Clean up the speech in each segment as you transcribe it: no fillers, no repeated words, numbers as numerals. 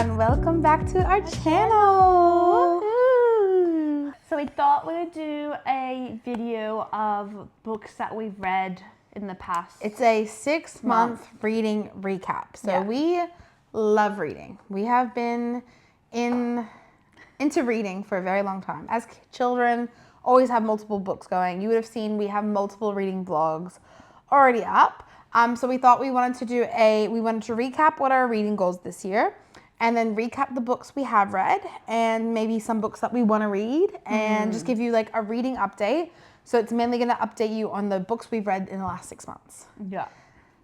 everyone, welcome back to our channel. So we thought we would do a video of books that we've read in the past. It's a 6-month reading recap. So we love reading. We have been into reading for a very long time. As children, always have multiple books going. You would have seen we have multiple reading vlogs already up. So we thought we wanted to recap what our reading goals this year, and then recap the books we have read and maybe some books that we want to read, and just give you like a reading update. So it's mainly going to update you on the books we've read in the last 6 months. Yeah.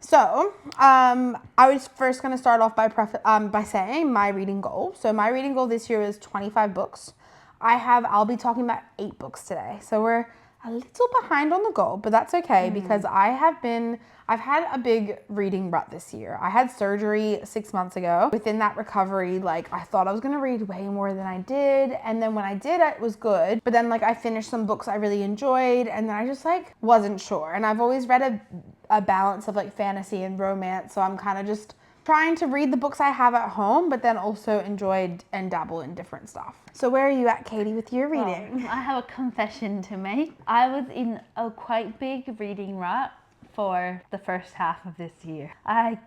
So I was first going to start off by saying my reading goal. So my reading goal this year is 25 books. I'll be talking about 8 books today. So we're a little behind on the goal, but that's okay because I've had a big reading rut this year. I had surgery 6 months ago. Within that recovery, like I thought I was gonna read way more than I did. And then when I did, it was good. But then like I finished some books I really enjoyed, and then I just like wasn't sure. And I've always read a balance of like fantasy and romance. So I'm kind of just trying to read the books I have at home, but then also enjoyed and dabble in different stuff. So where are you at, Katie, with your reading? Well, I have a confession to make. I was in a quite big reading rut for the first half of this year. I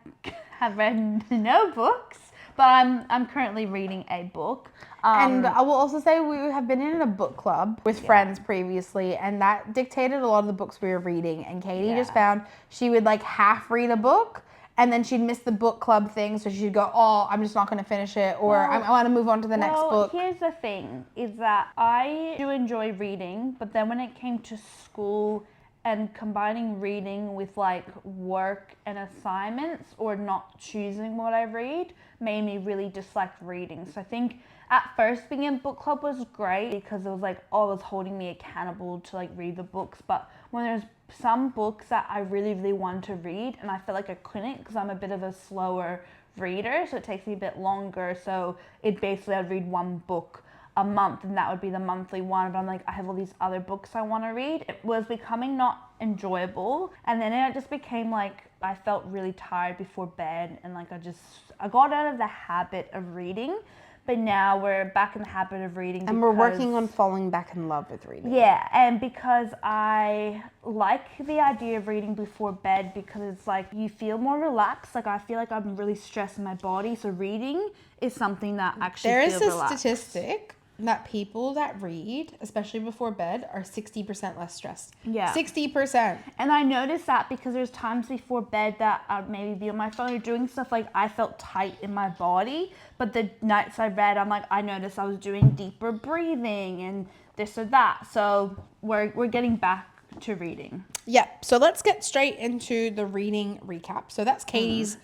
have read no books, but I'm currently reading a book. And I will also say we have been in a book club with friends previously, and that dictated a lot of the books we were reading. And Katie just found she would like half read a book, and then she'd miss the book club thing, so she'd go, oh, I'm just not going to finish it, or I want to move on to the next book. Here's the thing, is that I do enjoy reading, but then when it came to school and combining reading with like work and assignments or not choosing what I read made me really dislike reading. So I think at first being in book club was great because it was like, oh, it was holding me accountable to like read the books. But when there's some books that I really, really want to read and I feel like I couldn't because I'm a bit of a slower reader, so it takes me a bit longer. So it basically I'd read one book a month, and that would be the monthly one, but I'm like, I have all these other books I want to read. It was becoming not enjoyable, and then it just became like I felt really tired before bed, and like I got out of the habit of reading. But now we're back in the habit of reading, and we're working on falling back in love with reading. Yeah, and because I like the idea of reading before bed because it's like you feel more relaxed. Like I feel like I'm really stressed in my body, so reading is something that actually feels relaxed. There is a statistic that people that read, especially before bed, are 60% less stressed. Yeah. 60%. And I noticed that because there's times before bed that I'd maybe be on my phone or doing stuff like I felt tight in my body. But the nights I read, I noticed I was doing deeper breathing and this or that. So we're getting back to reading. Yeah, so let's get straight into the reading recap. So that's Katie's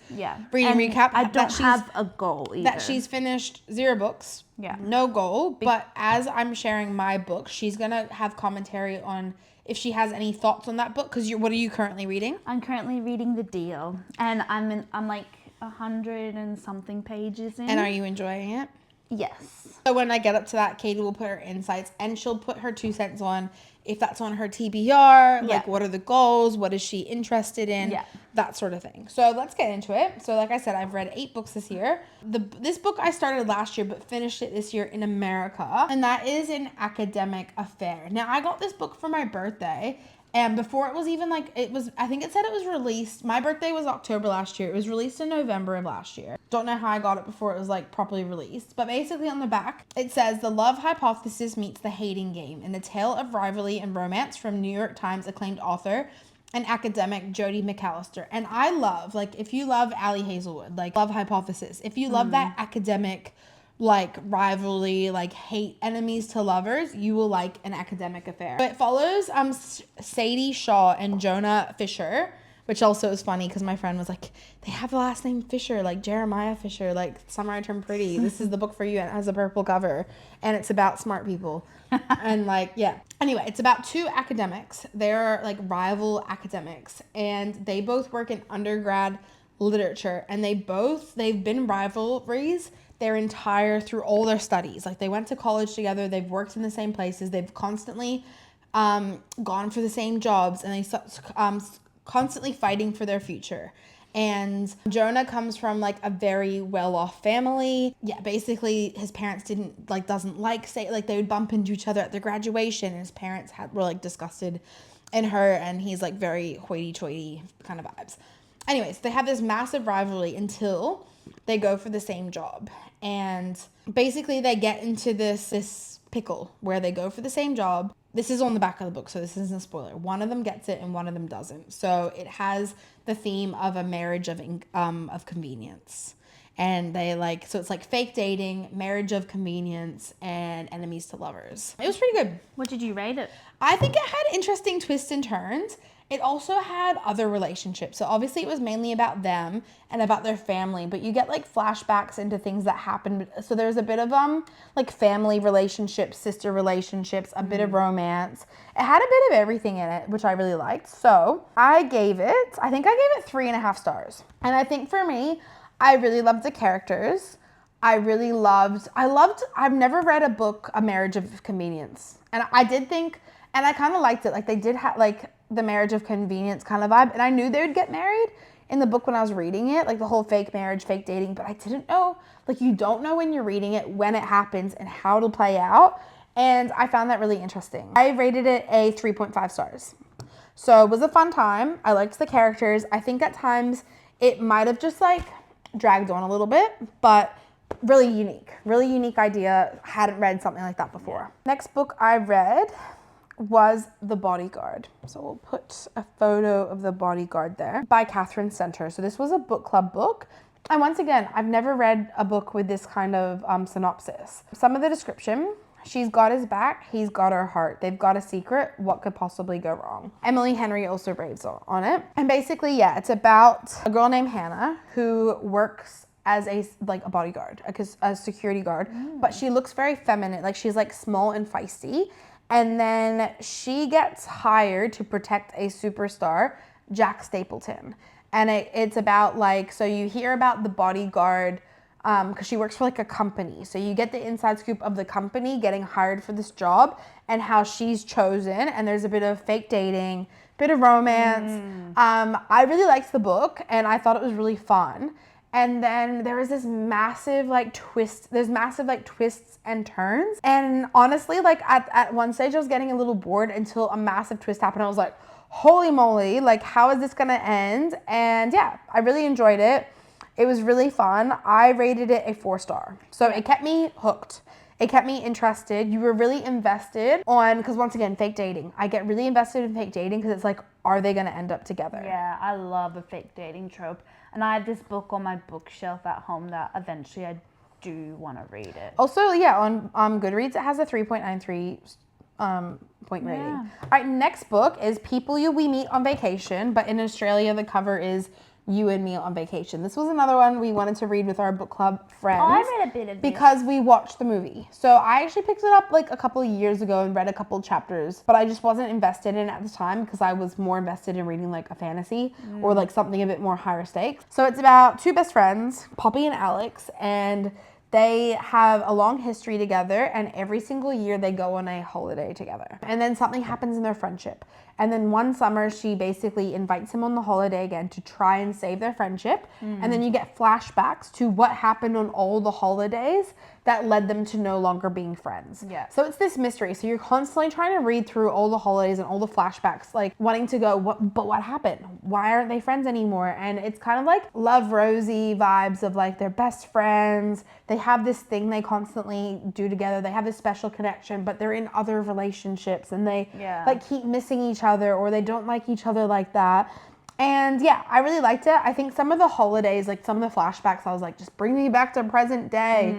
reading recap. I don't have a goal either. That she's finished 0 books. Yeah. No goal. But as I'm sharing my book, she's going to have commentary on if she has any thoughts on that book. Because what are you currently reading? I'm currently reading The Deal. And I'm like 100 and something pages in. And are you enjoying it? Yes. So when I get up to that, Katie will put her insights and she'll put her 2 cents on if that's on her TBR, like what are the goals, what is she interested in, that sort of thing. So let's get into it. So like I said, I've read 8 books this year. This book I started last year but finished it this year in America, and that is An Academic Affair. Now I got this book for my birthday. And before it was even like, I think it said it was released. My birthday was October last year. It was released in November of last year. Don't know how I got it before it was like properly released. But basically on the back, it says The Love Hypothesis Meets the Hating Game in a tale of rivalry and romance from New York Times acclaimed author and academic Jodi McAllister. And I love, like, if you love Ali Hazelwood, like Love Hypothesis, if you love that academic like rivalry, like hate enemies to lovers, you will like An Academic Affair. It follows Sadie Shaw and Jonah Fisher, which also is funny because my friend was like, they have the last name Fisher, like Jeremiah Fisher, like Summer I Turned Pretty. This is the book for you, and it has a purple cover, and it's about smart people. And like, anyway, it's about 2 academics. They're like rival academics, and they both work in undergrad literature, and they've been rivalries through all their studies. Like they went to college together, they've worked in the same places, they've constantly gone for the same jobs, and they constantly fighting for their future. And Jonah comes from like a very well-off family. Yeah, basically his parents doesn't like say, like they would bump into each other at their graduation, and his parents were like disgusted in her, and he's like very hoity-toity kind of vibes. Anyways, they have this massive rivalry until they go for the same job. And basically they get into this pickle where they go for the same job. This is on the back of the book, so this isn't a spoiler. One of them gets it and one of them doesn't. So it has the theme of a marriage of convenience. And they so it's like fake dating, marriage of convenience, and enemies to lovers. It was pretty good. What did you rate it? I think it had interesting twists and turns. It also had other relationships. So obviously it was mainly about them and about their family, but you get like flashbacks into things that happened. So there's a bit of like family relationships, sister relationships, a bit of romance. It had a bit of everything in it, which I really liked. So I think I gave it 3.5 stars. And I think for me, I really loved the characters. I've never read a book, A Marriage of Convenience. And I did think, and I kind of liked it. Like they did have like the marriage of convenience kind of vibe. And I knew they would get married in the book when I was reading it, like the whole fake marriage, fake dating, but I didn't know, like you don't know when you're reading it, when it happens and how it'll play out. And I found that really interesting. I rated it a 3.5 stars. So it was a fun time. I liked the characters. I think at times it might have just like dragged on a little bit, but really unique idea. Hadn't read something like that before. Next book I read was The Bodyguard. So we'll put a photo of The Bodyguard there, by Catherine Center. So this was a book club book. And once again, I've never read a book with this kind of synopsis. Some of the description: she's got his back, he's got her heart. They've got a secret, what could possibly go wrong? Emily Henry also raves on it. And basically, yeah, it's about a girl named Hannah who works as a bodyguard, a security guard, but she looks very feminine. Like she's like small and feisty. And then she gets hired to protect a superstar, Jack Stapleton. And it's about like, so you hear about the bodyguard because she works for like a company. So you get the inside scoop of the company getting hired for this job and how she's chosen. And there's a bit of fake dating, bit of romance. I really liked the book and I thought it was really fun. And then there was this massive twists and turns. And honestly, like at one stage I was getting a little bored until a massive twist happened. I was like, holy moly, like how is this gonna end? And yeah, I really enjoyed it. It was really fun. I rated it a 4-star. So it kept me hooked. It kept me interested. You were really invested because once again, fake dating. I get really invested in fake dating because it's like, are they gonna end up together? Yeah, I love a fake dating trope. And I have this book on my bookshelf at home that eventually I do want to read it. Also, yeah, on Goodreads, it has a 3.93 point rating. All right, next book is People We Meet on Vacation, but in Australia, the cover is You and Me on Vacation. This was another one we wanted to read with our book club friends. Oh, I read a bit of this. Because we watched the movie. So I actually picked it up like a couple of years ago and read a couple chapters, but I just wasn't invested in it at the time because I was more invested in reading like a fantasy or like something a bit more higher stakes. So it's about two best friends, Poppy and Alex, and they have a long history together, and every single year they go on a holiday together. And then something happens in their friendship. And then one summer, she basically invites him on the holiday again to try and save their friendship. And then you get flashbacks to what happened on all the holidays that led them to no longer being friends. Yeah. So it's this mystery. So you're constantly trying to read through all the holidays and all the flashbacks, like wanting to go, what happened? Why aren't they friends anymore? And it's kind of like Love Rosie vibes of like they're best friends. They have this thing they constantly do together. They have this special connection, but they're in other relationships and they like keep missing each other or they don't like each other like that. And yeah, I really liked it. I think some of the holidays, like some of the flashbacks, I was like, just bring me back to present day.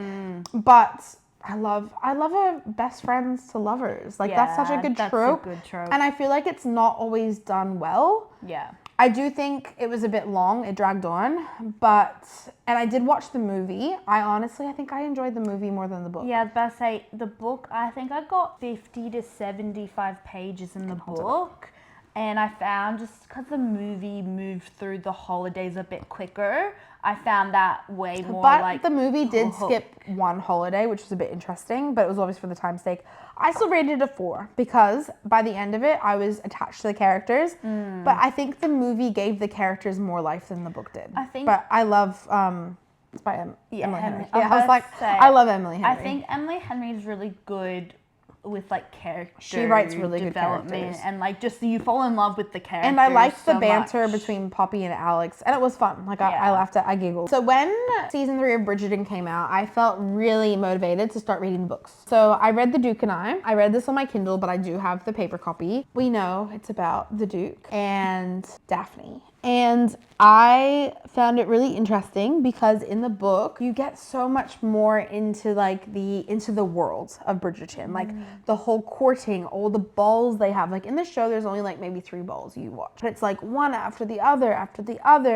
But I love a best friends to lovers. Like that's such a good trope. And I feel like it's not always done well. Yeah. I do think it was a bit long. It dragged on, and I did watch the movie. I think I enjoyed the movie more than the book. Yeah, I was about to say, the book, I think I got 50 to 75 pages in the book. And I found, just because the movie moved through the holidays a bit quicker, I found that way more But the movie did skip one holiday, which was a bit interesting, but it was obviously for the time's sake. I still rated it a 4 because by the end of it, I was attached to the characters. But I think the movie gave the characters more life than the book did. But I love, it's by Emily Henry. Yeah, I was like, I love Emily Henry. I think Emily Henry is really good with like character. She writes really good characters, and like just you fall in love with the characters. And I liked the banter between Poppy and Alex, and it was fun. Like I laughed I giggled. So when season 3 of Bridgerton came out, I felt really motivated to start reading books. So I read The Duke and I read this on my Kindle, but I do have the paper copy. We know it's about the Duke and Daphne. And I found it really interesting because in the book you get so much more into like into the world of Bridgerton, like the whole courting, all the balls they have. Like in the show there's only like maybe 3 balls you watch, but it's like one after the other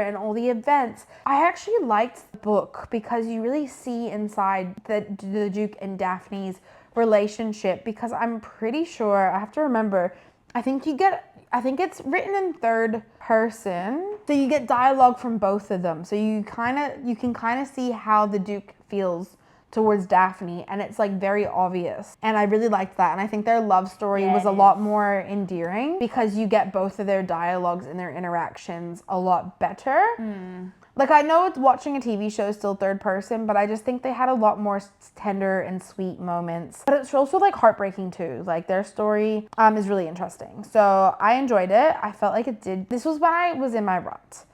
and all the events. I actually liked the book because you really see inside the Duke and Daphne's relationship, because I'm pretty sure, I have to remember, I think it's written in 3rd person, so you get dialogue from both of them. So you can kind of see how the Duke feels towards Daphne, and it's like very obvious. And I really liked that. And I think their love story was a lot more endearing because you get both of their dialogues and their interactions a lot better. Like, I know it's watching a TV show is still 3rd person, but I just think they had a lot more tender and sweet moments. But it's also like heartbreaking too. Like their story is really interesting. So I enjoyed it. I felt like this was when I was in my rut.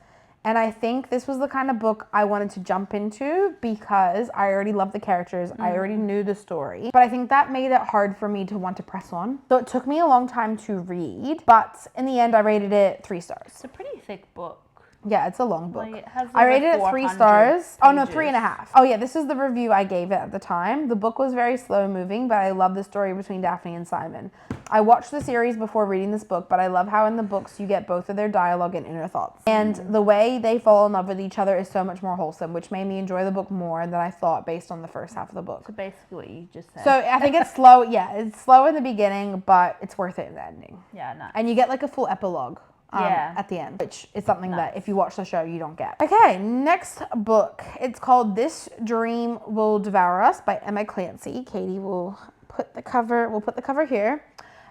And I think this was the kind of book I wanted to jump into because I already loved the characters. I already knew the story. But I think that made it hard for me to want to press on. So it took me a long time to read, but in the end I rated it 3 stars. It's a pretty thick book. Yeah, it's a long book. Like, it has I rated it 3 stars. Oh no, 3.5. Oh yeah, this is the review I gave it at the time. The book was very slow moving, but I love the story between Daphne and Simon. I watched the series before reading this book, but I love how in the books you get both of their dialogue and inner thoughts. And the way they fall in love with each other is so much more wholesome, which made me enjoy the book more than I thought based on the first half of the book. So basically what you just said. So I think it's slow. Yeah, it's slow in the beginning, but it's worth it in the ending. Yeah, nice. And you get like a full epilogue. At the end, which is something that if you watch the show you don't get. Okay, next book. It's called This Dream Will Devour Us by Emma Clancy. Katie will put the cover here.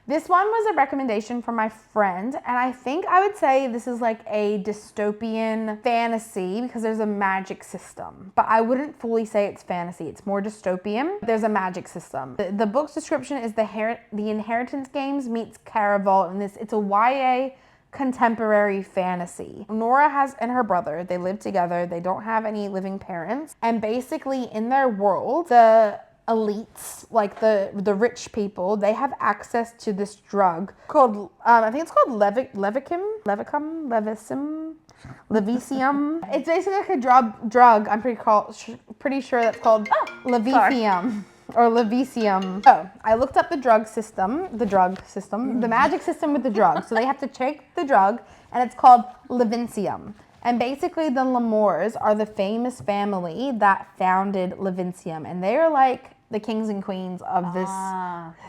This one was a recommendation from my friend, and I think I would say this is like a dystopian fantasy because there's a magic system, but I wouldn't fully say it's fantasy. It's more dystopian. There's a magic system. The book's description is the Inheritance Games meets Caraval, and it's a YA contemporary fantasy. Nora and her brother, they live together. They don't have any living parents. And basically in their world, the elites, like the rich people, they have access to this drug called, I think it's called Levicium. It's basically like a drug. I'm pretty sure that's called Levicium. Or Levicium. So I looked up the magic system with the drug. So they have to take the drug, and it's called Levincium. And basically the Lamores are the famous family that founded Levincium, and they are like the kings and queens of this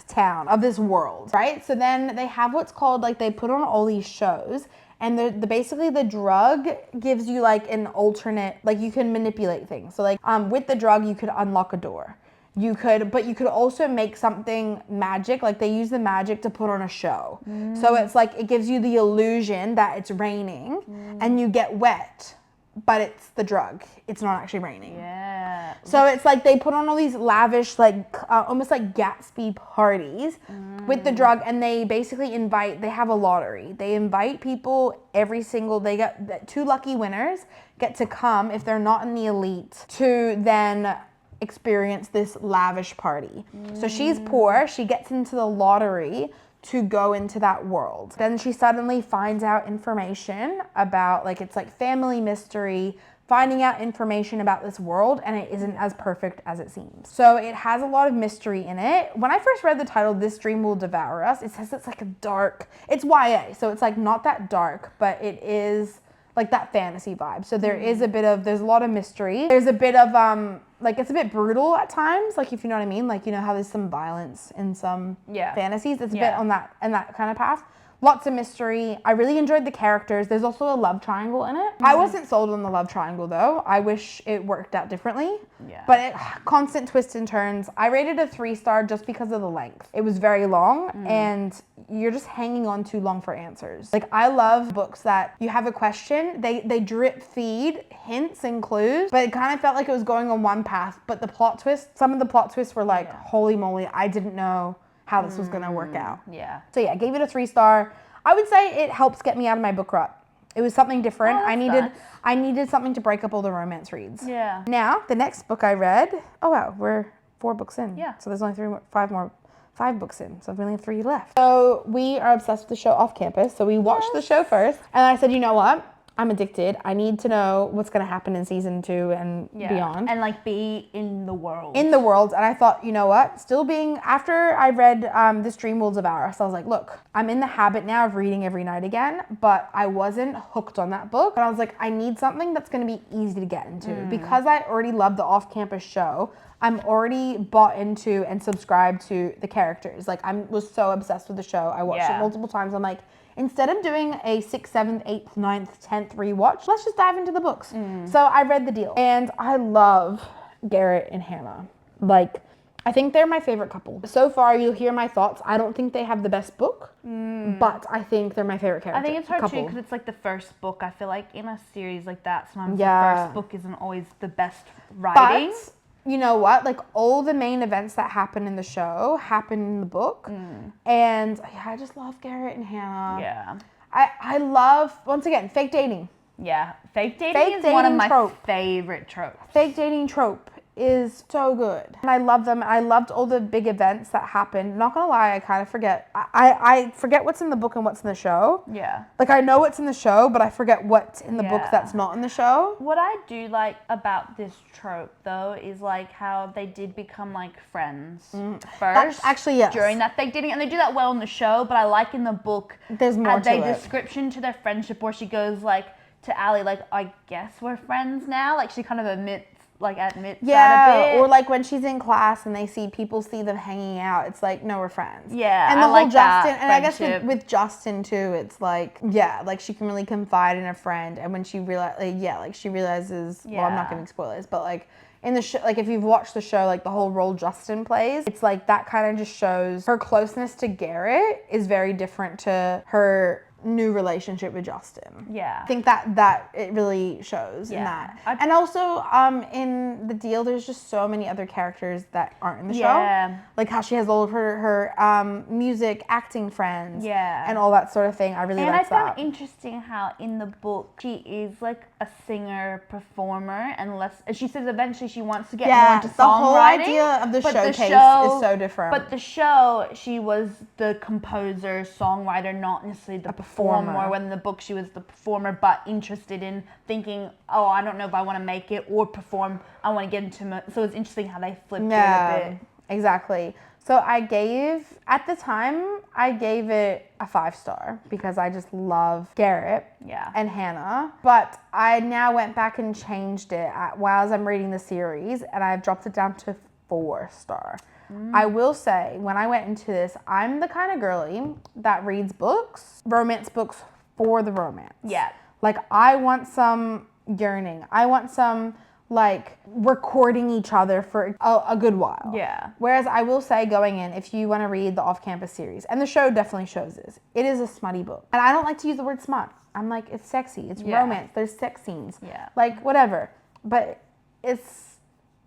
town, of this world, right? So then they have what's called, like, they put on all these shows, and basically the drug gives you like an alternate, like you can manipulate things. So like with the drug you could unlock a door. But you could also make something magic, like they use the magic to put on a show. So it's like, it gives you the illusion that it's raining and you get wet, but it's the drug. It's not actually raining. Yeah. So it's like they put on all these lavish, like almost like Gatsby parties with the drug, and they basically they have a lottery. They invite people they get 2 lucky winners get to come, if they're not in the elite, to then experience this lavish party. So she's poor, she gets into the lottery to go into that world. Then she suddenly finds out information about, like, it's like family mystery, finding out information about this world, and it isn't as perfect as it seems. So it has a lot of mystery in it. When I first read the title, This Dream Will Devour Us, it says it's like it's YA, so it's like not that dark, but it is like that fantasy vibe. So there's a lot of mystery. There's a bit of, like, it's a bit brutal at times, like, if you know what I mean, like, you know how there's some violence in some fantasies, it's a bit on that kind of path. Lots of mystery. I really enjoyed the characters. There's also a love triangle in it. I wasn't sold on the love triangle though. I wish it worked out differently. Yeah. But constant twists and turns. I rated a 3-star just because of the length. It was very long and you're just hanging on too long for answers. Like, I love books that you have a question, they drip feed hints and clues, but it kind of felt like it was going on one path. But some of the plot twists were like, holy moly, I didn't know how this was gonna work out. Yeah. So yeah, I gave it a 3-star. I would say it helps get me out of my book rut. It was something different. I needed something to break up all the romance reads. Yeah. Now, the next book I read, oh wow, we're 4 books in. Yeah. So there's only 5 books in. So we only have 3 left. So we are obsessed with the show Off Campus. So we watched the show first. And I said, you know what? I'm addicted. I need to know what's going to happen in season 2 and beyond. And like be in the world. And I thought, you know what? After I read This Dream Will Devour Us, I was like, look, I'm in the habit now of reading every night again, but I wasn't hooked on that book. And I was like, I need something that's going to be easy to get into. Because I already love the Off-Campus show, I'm already bought into and subscribed to the characters. Like, I was so obsessed with the show. I watched it multiple times. I'm like, instead of doing a 6th, 7th, 8th, 9th, 10th rewatch, let's just dive into the books. So I read the deal. And I love Garrett and Hannah. Like, I think they're my favorite couple. So far, you'll hear my thoughts. I don't think they have the best book, but I think they're my favorite character. I think it's hard too because it's like the first book. I feel like in a series like that, sometimes the first book isn't always the best writing. But you know what? Like, all the main events that happen in the show happen in the book. And I just love Garrett and Hannah. Yeah. I love, once again, fake dating. Yeah. Fake dating is one of my favorite tropes. Fake dating trope is so good. And I love them. I loved all the big events that happened. Not gonna lie, I kind of forget. I forget what's in the book and what's in the show. Yeah. Like, I know what's in the show, but I forget what's in the book that's not in the show. What I do like about this trope, though, is like how they did become like friends first. Actually, yes. During that fake dating, and they do that well in the show. But I like in the book, there's more to it. Description to their friendship where she goes like to Allie, like, I guess we're friends now. Like, she kind of admits that a bit. Or like when she's in class and people see them hanging out, it's like, no, we're friends. Yeah, and the I whole like Justin, that and I guess friendship. with Justin too, it's like, like she can really confide in a friend, and when she she realizes, well, I'm not giving spoilers, but like in the show, like if you've watched the show, like the whole role Justin plays, it's like that kind of just shows her closeness to Garrett is very different to her new relationship with Justin. Yeah. I think that it really shows in that. And also in the deal, there's just so many other characters that aren't in the show. Like how she has all of her music, acting friends. And all that sort of thing. I really like that. And I found interesting how in the book she is like a singer, performer, and she says eventually she wants to get more into songwriting. The whole idea of the showcase is so different. But the show, she was the composer, songwriter, not necessarily the performer. When in the book she was the performer, but interested in thinking, oh, I don't know if I want to make it or perform. I want to get into so it's interesting how they flipped it a bit. Exactly. So at the time, I gave it a 5-star because I just love Garrett and Hannah. But I now went back and changed it while I'm reading the series, and I've dropped it down to 4-star. I will say, when I went into this, I'm the kind of girly that reads romance books for the romance. Yeah. Like, I want some yearning. I want some, like, recording each other for a good while. Yeah. Whereas I will say, going in, if you want to read the Off-Campus series, and the show definitely shows this, it is a smutty book. And I don't like to use the word smut. I'm like, it's sexy. It's romance. There's sex scenes. Yeah. Like, whatever. But it's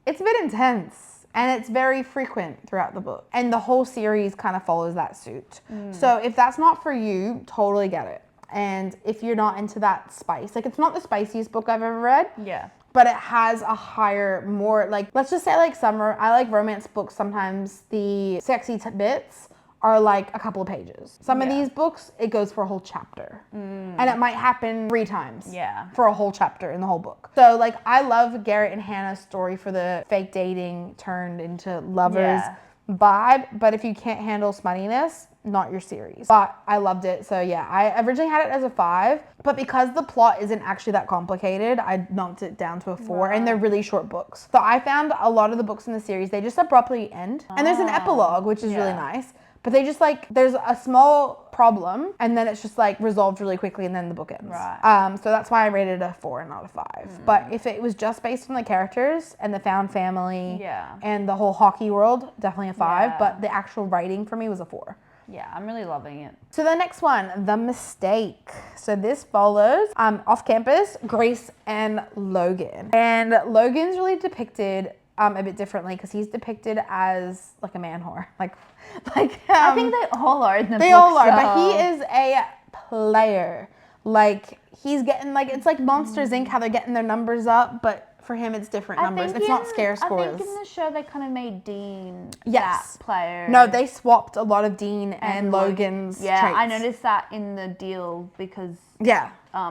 a bit intense. And it's very frequent throughout the book. And the whole series kind of follows that suit. So if that's not for you, totally get it. And if you're not into that spice, like, it's not the spiciest book I've ever read. Yeah. But it has a higher, more, like, let's just say, like, I like romance books. Sometimes the sexy bits are like a couple of pages. Some of these books, it goes for a whole chapter. And it might happen 3 times for a whole chapter in the whole book. So, like, I love Garrett and Hannah's story for the fake dating turned into lovers vibe. But if you can't handle smuttiness, not your series. But I loved it. So yeah, I originally had it as a 5, but because the plot isn't actually that complicated, I knocked it down to a 4. And they're really short books. So I found a lot of the books in the series, they just abruptly end. And there's an epilogue, which is really nice. But they just, like, there's a small problem, and then it's just like resolved really quickly, and then the book ends. Right. So that's why I rated it a 4 and not a 5. But if it was just based on the characters and the found family and the whole hockey world, definitely a 5. But the actual writing for me was a 4. Yeah, I'm really loving it. So the next one, The Mistake. So this follows off campus, Grace and Logan. And Logan's really depicted a bit differently because he's depicted as like a man whore. I think they all are in the book. They all are, but he is a player. Like he's getting like it's like Monsters Inc. how they're getting their numbers up, but for him it's different numbers. It's not scare scores. I think in the show they kind of made Dean that player. No, they swapped a lot of Dean and Logan's traits. I noticed that in the deal because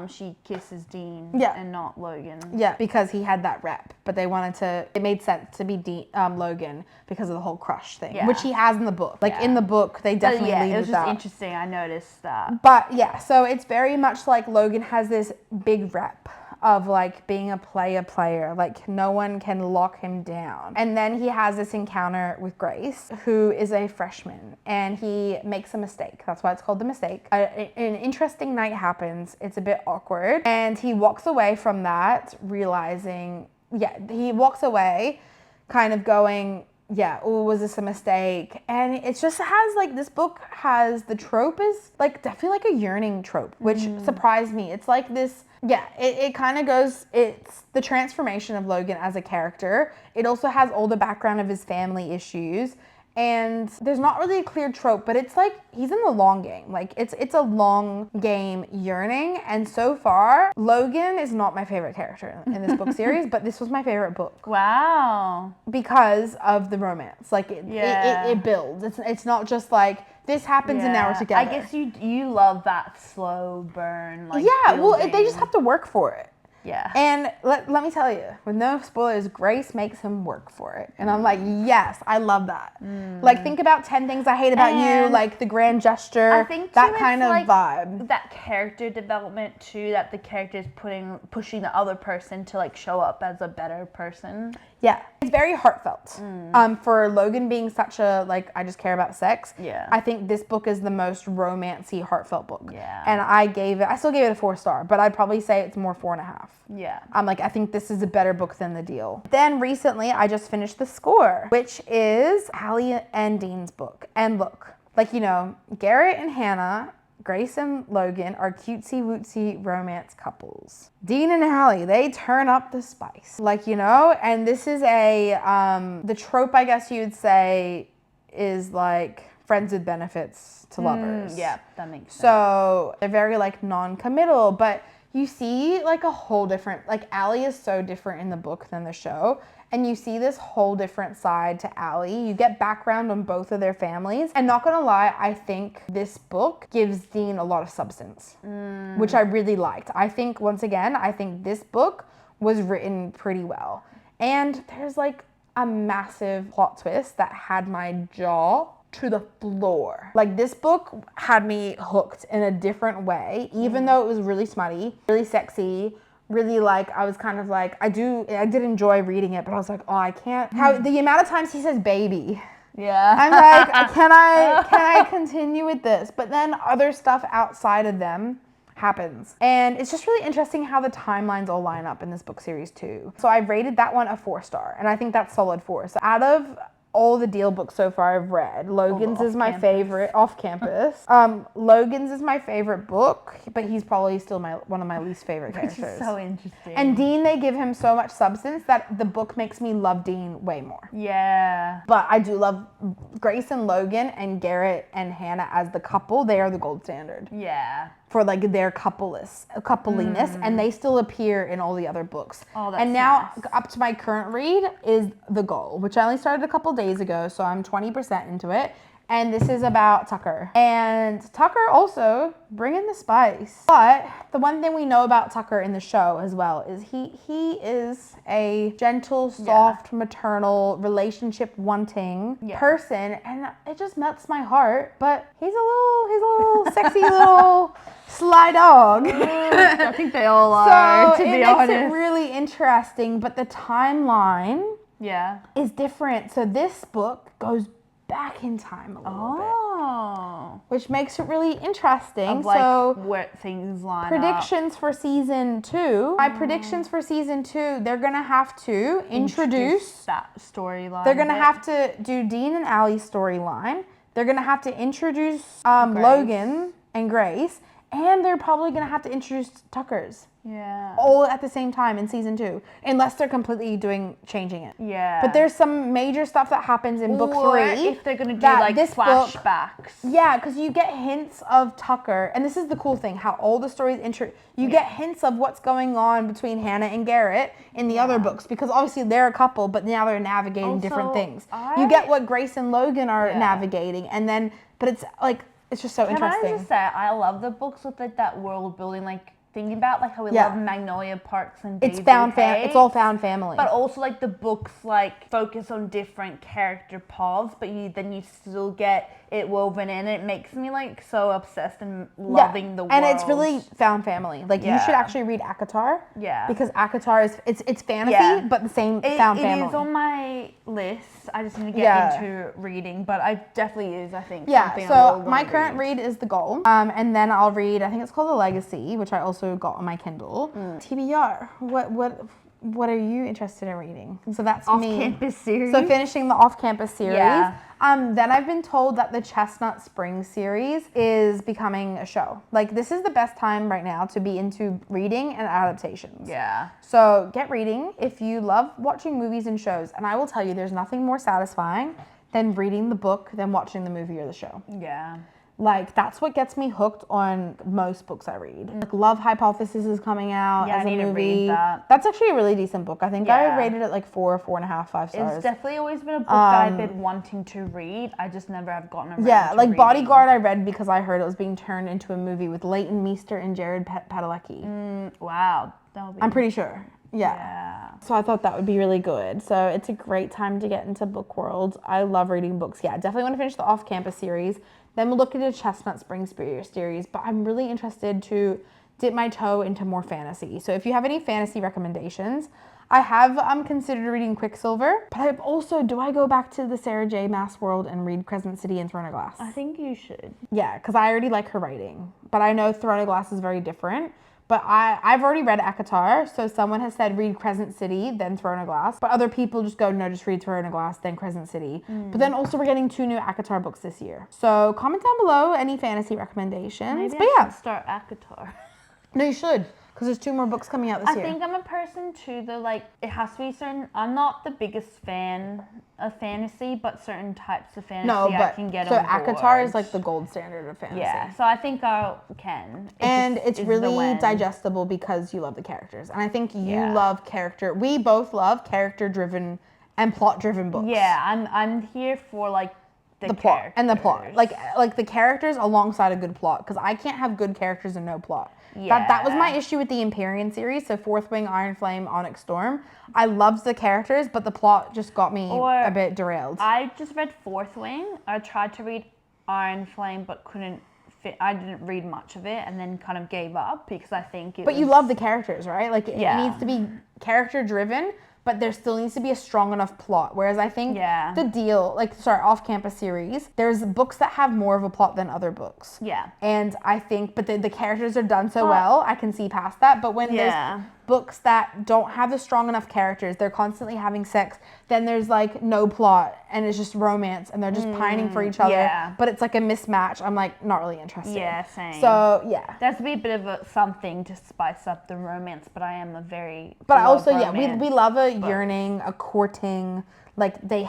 she kisses Dean and not Logan. Yeah, because he had that rep, but they wanted to. It made sense to be Logan because of the whole crush thing, which he has in the book. Like in the book, they definitely leave it was with just that. interesting. I noticed that. But yeah, so it's very much like Logan has this big rep of like being a player, like no one can lock him down. And then he has this encounter with Grace, who is a freshman, and he makes a mistake. That's why it's called The Mistake. An interesting night happens. It's a bit awkward, and he walks away from that realizing, he walks away kind of going, was this a mistake? And it just has like, this book has, the trope is like definitely like a yearning trope, which surprised me. It's like this, it kind of goes, it's the transformation of Logan as a character. It also has all the background of his family issues. And there's not really a clear trope, but it's like he's in the long game. Like it's a long game yearning. And so far, Logan is not my favorite character in this book series, but this was my favorite book. Wow. Because of the romance. Like it builds. It's not just like this happens and now we're together. I guess you love that slow burn. Like they just have to work for it. Yeah. And let me tell you, with no spoilers, Grace makes him work for it. And I'm like, yes, I love that. Like, think about 10 Things I Hate About You, like the grand gesture, I think that kind of vibe. That character development too, that the character is pushing the other person to like show up as a better person. Yeah. It's very heartfelt. For Logan being such a, like, I just care about sex. Yeah. I think this book is the most romancy, heartfelt book. Yeah. And I still gave it a 4-star, but I'd probably say it's more 4.5. Yeah. I think this is a better book than The Deal. Then recently, I just finished The Score, which is Allie and Dean's book. And look, like, Garrett and Hannah, Grace and Logan are cutesy-wootsy romance couples. Dean and Allie, they turn up the spice. Like, and this is the trope, I guess you would say, is like friends with benefits to lovers. Yeah, that makes sense. So they're very like non-committal, but you see like a whole different, like Allie is so different in the book than the show. And you see this whole different side to Allie. You get background on both of their families. And not gonna lie, I think this book gives Dean a lot of substance, which I really liked. I think, once again, this book was written pretty well. And there's like a massive plot twist that had my jaw to the floor. Like, this book had me hooked in a different way, even though it was really smutty, really sexy, really like, I was kind of like, I did enjoy reading it, but I was like, oh, I can't. How the amount of times he says baby. Yeah. I'm like, can I continue with this? But then other stuff outside of them happens. And it's just really interesting how the timelines all line up in this book series too. So I rated that one a 4-star, and I think that's solid 4. So out of all the Deal books so far I've read, Logan's is my favorite, off campus. Logan's is my favorite book, but he's probably still one of my least favorite characters. Which is so interesting. And Dean, they give him so much substance that the book makes me love Dean way more. Yeah. But I do love Grace and Logan and Garrett and Hannah as the couple. They are the gold standard. Yeah. For like their coupliness, and they still appear in all the other books. Oh, that's and now nice. Up to my current read is The Goal, which I only started a couple days ago, so I'm 20% into it. And this is about Tucker. And Tucker also bringing the spice. But the one thing we know about Tucker in the show as well is he is a gentle, soft, maternal, relationship-wanting person. And it just melts my heart. But he's a little sexy little sly dog. I think they all are, to be honest. So it makes it really interesting. But the timeline is different. So this book goes back in time a little bit. Oh. which makes it really interesting. Of, like, so where things line predictions for season 2. My predictions for season 2, they're gonna have to introduce that storyline. They're gonna have to do Dean and Allie's storyline. They're gonna have to introduce Logan and Grace, and they're probably gonna have to introduce Tucker's. Yeah. All at the same time in season 2, unless they're completely changing it. Yeah. But there's some major stuff that happens in book 3. If they're gonna do like flashbacks. Yeah, because you get hints of Tucker, and this is the cool thing, how all the stories you get hints of what's going on between Hannah and Garrett in the other books, because obviously they're a couple, but now they're navigating different things. You get what Grace and Logan are navigating, and then, but it's like, it's just so interesting. Can I just say, I love the books with like that world building, like thinking about like how we love Magnolia Parks and Daisy it's all found family. But also like the books like focus on different character paths, but then you still get it woven in. It makes me like so obsessed and loving the world. And it's really found family. Like you should actually read ACOTAR. Yeah. Because ACOTAR is it's fantasy, but the same found family. It is on my list. I just need to get into reading, but I definitely is, I think. Yeah. So my current read is The Goal. And then I'll read, I think it's called The Legacy, which I also got on my Kindle. TBR. What are you interested in reading? So that's me. Off-campus series. So finishing the off-campus series. Yeah. Then I've been told that the Chestnut Springs series is becoming a show. Like, this is the best time right now to be into reading and adaptations. Yeah. So get reading if you love watching movies and shows. And I will tell you, there's nothing more satisfying than reading the book than watching the movie or the show. Yeah. Like, that's what gets me hooked on most books I read. Like, Love Hypothesis is coming out as a movie. To read that. That's actually a really decent book. I think I rated it like 4, 4.5, 5 stars. It's definitely always been a book that I've been wanting to read. I just never have gotten around to like reading. Bodyguard I read because I heard it was being turned into a movie with Leighton Meester and Jared Padalecki. Wow. I'm pretty sure. Yeah. So I thought that would be really good. So it's a great time to get into book world. I love reading books. Yeah, definitely want to finish the off-campus series. Then we'll look at the Chestnut Springs series. But I'm really interested to dip my toe into more fantasy. So if you have any fantasy recommendations, I have considered reading Quicksilver. But I've also, do I go back to the Sarah J. Maas world and read Crescent City and Throne of Glass? I think you should. Yeah, because I already like her writing. But I know Throne of Glass is very different. But I've already read ACOTAR, so someone has said read Crescent City, then Throne of Glass. But other people just go, no, just read Throne of Glass, then Crescent City. But then also we're getting 2 new ACOTAR books this year. So comment down below any fantasy recommendations. Maybe I should start ACOTAR. No, you should. Because there's 2 more books coming out this year. I think I'm a person too, though, like, it has to be certain. I'm not the biggest fan of fantasy, but certain types of fantasy I can get on board. So ACOTAR is like the gold standard of fantasy. Yeah, so I think I can. It's really digestible because you love the characters. And I think you love we both love character-driven and plot-driven books. Yeah, I'm here for, like, the plot. And the plot. Like the characters alongside a good plot. Because I can't have good characters and no plot. Yeah. That was my issue with the Empyrean series. So Fourth Wing, Iron Flame, Onyx Storm. I loved the characters, but the plot just got me a bit derailed. I just read Fourth Wing. I tried to read Iron Flame, but couldn't fit. I didn't read much of it and then kind of gave up because I think it you love the characters, right? Like, it needs to be character-driven, but there still needs to be a strong enough plot. Whereas I think off-campus series, there's books that have more of a plot than other books. Yeah. And I think, but the characters are done so well, I can see past that. But when there's books that don't have the strong enough characters, they're constantly having sex, then there's like no plot and it's just romance and they're just pining for each other, but it's like a mismatch. I'm like not really interested. Yeah, same. So yeah, there has to be a bit of something to spice up the romance, but I am a very we love a yearning, a courting. Like they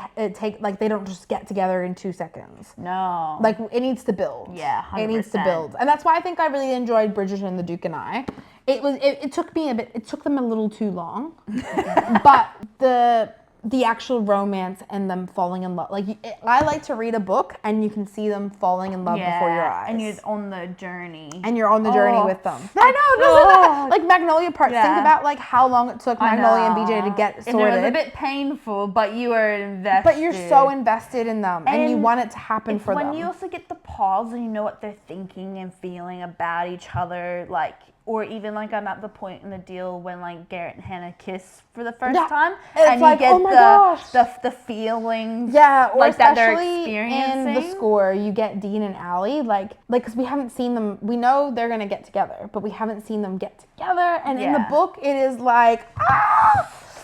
don't just get together in 2 seconds. No. Like it needs to build. Yeah, 100%. It needs to build. And that's why I think I really enjoyed Bridgerton, The Duke and I. It took them a little too long. But the actual romance and them falling in love. I like to read a book and you can see them falling in love before your eyes. And you're on the journey. With them. I know, like Magnolia Parks. Think about like how long it took Magnolia and BJ to get sorted. And it was a bit painful, but you were invested. But you're so invested in them and you want it to happen for them. When you also get the pause and you know what they're thinking and feeling about each other, like, or even like I'm at the point in the deal when like Garrett and Hannah kiss for the first Yeah. time, It's and like, you get oh my gosh. the feelings, yeah, or like that they're especially experiencing. in the score, you get Dean and Allie, like because we haven't seen them. We know they're gonna get together, but we haven't seen them get together. And in the book, it is like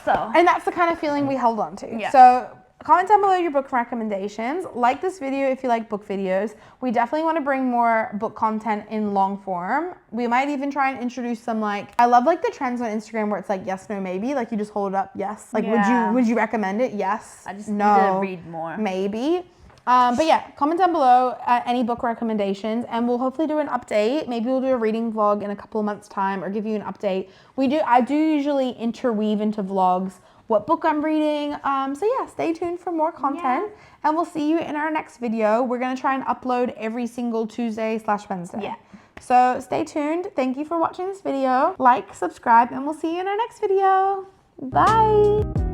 So, and that's the kind of feeling we held on to. Yeah. So comment down below your book recommendations. Like this video if you like book videos. We definitely want to bring more book content in long form. We might even try and introduce some like, I love like the trends on Instagram where it's like yes, no, maybe. Like you just hold it up, yes. Like would you recommend it? Yes. I just no, need to read more. Maybe. But yeah, comment down below any book recommendations and we'll hopefully do an update. Maybe we'll do a reading vlog in a couple of months' time or give you an update. I do usually interweave into vlogs what book I'm reading. So yeah, stay tuned for more content and we'll see you in our next video. We're gonna try and upload every single Tuesday/Wednesday. Yeah. So stay tuned. Thank you for watching this video. Like, subscribe, and we'll see you in our next video. Bye.